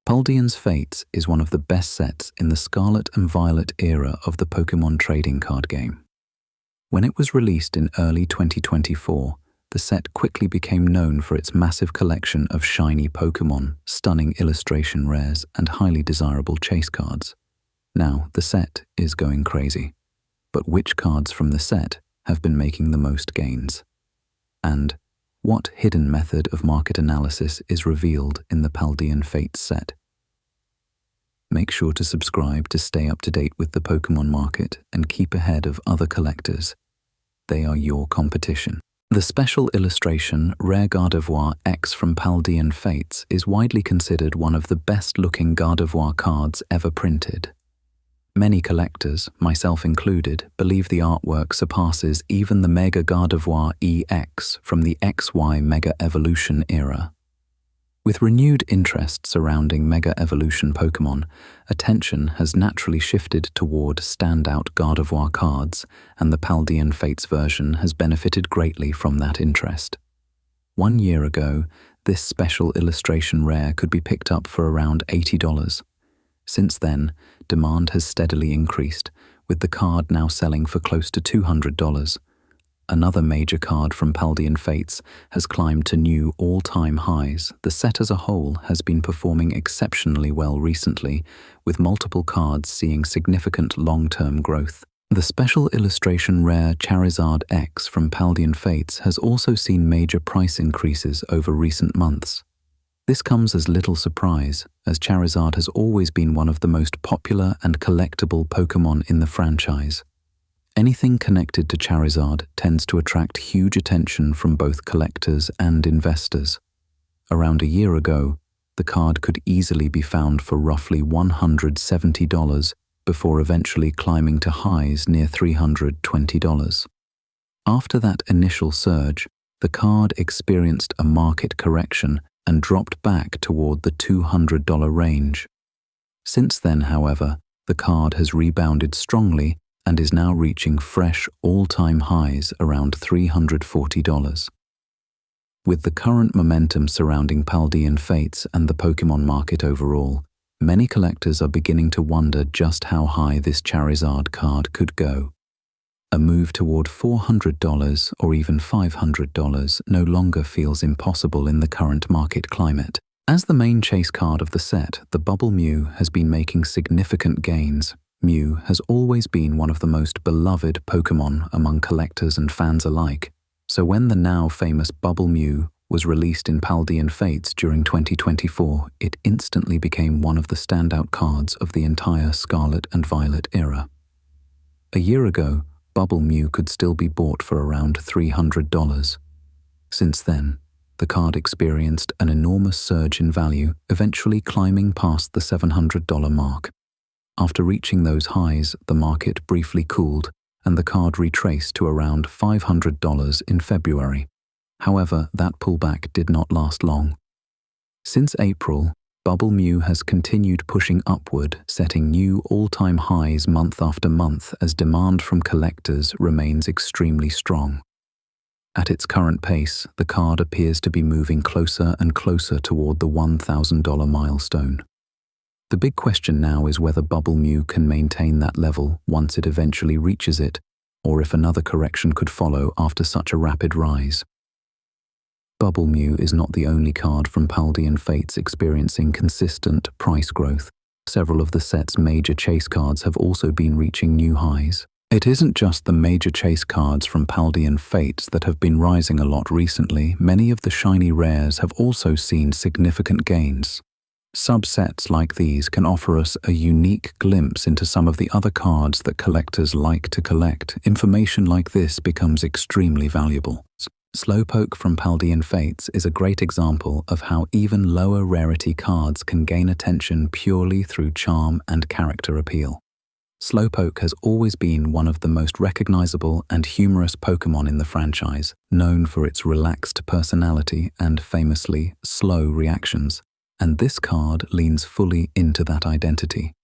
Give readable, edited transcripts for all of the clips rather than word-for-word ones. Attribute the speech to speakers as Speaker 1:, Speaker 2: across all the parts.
Speaker 1: Paldean Fates is one of the best sets in the Scarlet and Violet era of the Pokémon Trading Card Game. When it was released in early 2024, the set quickly became known for its massive collection of shiny Pokémon, stunning illustration rares, and highly desirable chase cards. Now, the set is going crazy. But which cards from the set have been making the most gains? And what hidden method of market analysis is revealed in the Paldean Fates set? Make sure to subscribe to stay up to date with the Pokémon market and keep ahead of other collectors. They are your competition. The Special Illustration Rare Gardevoir X from Paldean Fates is widely considered one of the best-looking Gardevoir cards ever printed. Many collectors, myself included, believe the artwork surpasses even the Mega Gardevoir EX from the XY Mega Evolution era. With renewed interest surrounding Mega Evolution Pokémon, attention has naturally shifted toward standout Gardevoir cards, and the Paldean Fates version has benefited greatly from that interest. 1 year ago, this Special Illustration Rare could be picked up for around $80. Since then, demand has steadily increased, with the card now selling for close to $200. Another major card from Paldean Fates has climbed to new all-time highs. The set as a whole has been performing exceptionally well recently, with multiple cards seeing significant long-term growth. The Special Illustration Rare Charizard X from Paldean Fates has also seen major price increases over recent months. This comes as little surprise, as Charizard has always been one of the most popular and collectible Pokémon in the franchise. Anything connected to Charizard tends to attract huge attention from both collectors and investors. Around a year ago, the card could easily be found for roughly $170 before eventually climbing to highs near $320. After that initial surge, the card experienced a market correction and dropped back toward the $200 range. Since then, however, the card has rebounded strongly and is now reaching fresh all-time highs around $340. With the current momentum surrounding Paldean Fates and the Pokémon market overall, many collectors are beginning to wonder just how high this Charizard card could go. A move toward $400 or even $500 no longer feels impossible in the current market climate. As the main chase card of the set, the Bubble Mew has been making significant gains. Mew has always been one of the most beloved Pokémon among collectors and fans alike, so when the now famous Bubble Mew was released in Paldean Fates during 2024, it instantly became one of the standout cards of the entire Scarlet and Violet era. A year ago, Bubble Mew could still be bought for around $300. Since then, the card experienced an enormous surge in value, eventually climbing past the $700 mark. After reaching those highs, the market briefly cooled, and the card retraced to around $500 in February. However, that pullback did not last long. Since April, Bubble Mew has continued pushing upward, setting new all-time highs month after month as demand from collectors remains extremely strong. At its current pace, the card appears to be moving closer and closer toward the $1,000 milestone. The big question now is whether Bubble Mew can maintain that level once it eventually reaches it, or if another correction could follow after such a rapid rise. Bubble Mew is not the only card from Paldean Fates experiencing consistent price growth. Several of the set's major chase cards have also been reaching new highs. It isn't just the major chase cards from Paldean Fates that have been rising a lot recently. Many of the shiny rares have also seen significant gains. Subsets like these can offer us a unique glimpse into some of the other cards that collectors like to collect. Information like this becomes extremely valuable. Slowpoke from Paldean Fates is a great example of how even lower rarity cards can gain attention purely through charm and character appeal. Slowpoke has always been one of the most recognizable and humorous Pokémon in the franchise, known for its relaxed personality and famously slow reactions. And this card leans fully into that identity.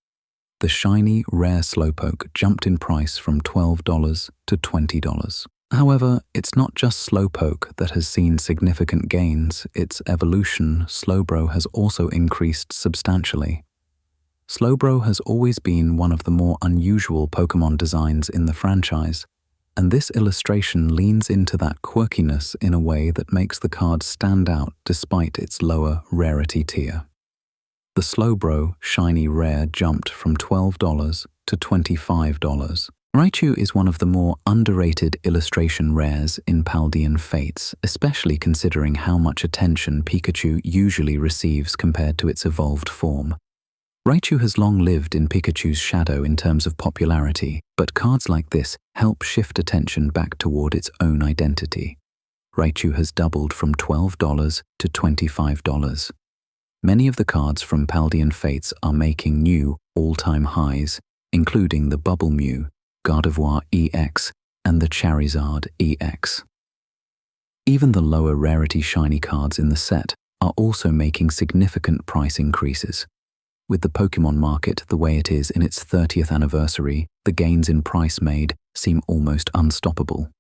Speaker 1: The shiny, rare Slowpoke jumped in price from $12 to $20. However, it's not just Slowpoke that has seen significant gains. Its evolution, Slowbro, has also increased substantially. Slowbro has always been one of the more unusual Pokémon designs in the franchise, and this illustration leans into that quirkiness in a way that makes the card stand out despite its lower rarity tier. The Slowbro shiny rare jumped from $12 to $25. Raichu is one of the more underrated illustration rares in Paldean Fates, especially considering how much attention Pikachu usually receives compared to its evolved form. Raichu has long lived in Pikachu's shadow in terms of popularity, but cards like this help shift attention back toward its own identity. Raichu has doubled from $12 to $25. Many of the cards from Paldean Fates are making new all-time highs, including the Bubble Mew, Gardevoir EX, and the Charizard EX. Even the lower rarity shiny cards in the set are also making significant price increases. With the Pokémon market the way it is in its 30th anniversary, the gains in price made seem almost unstoppable.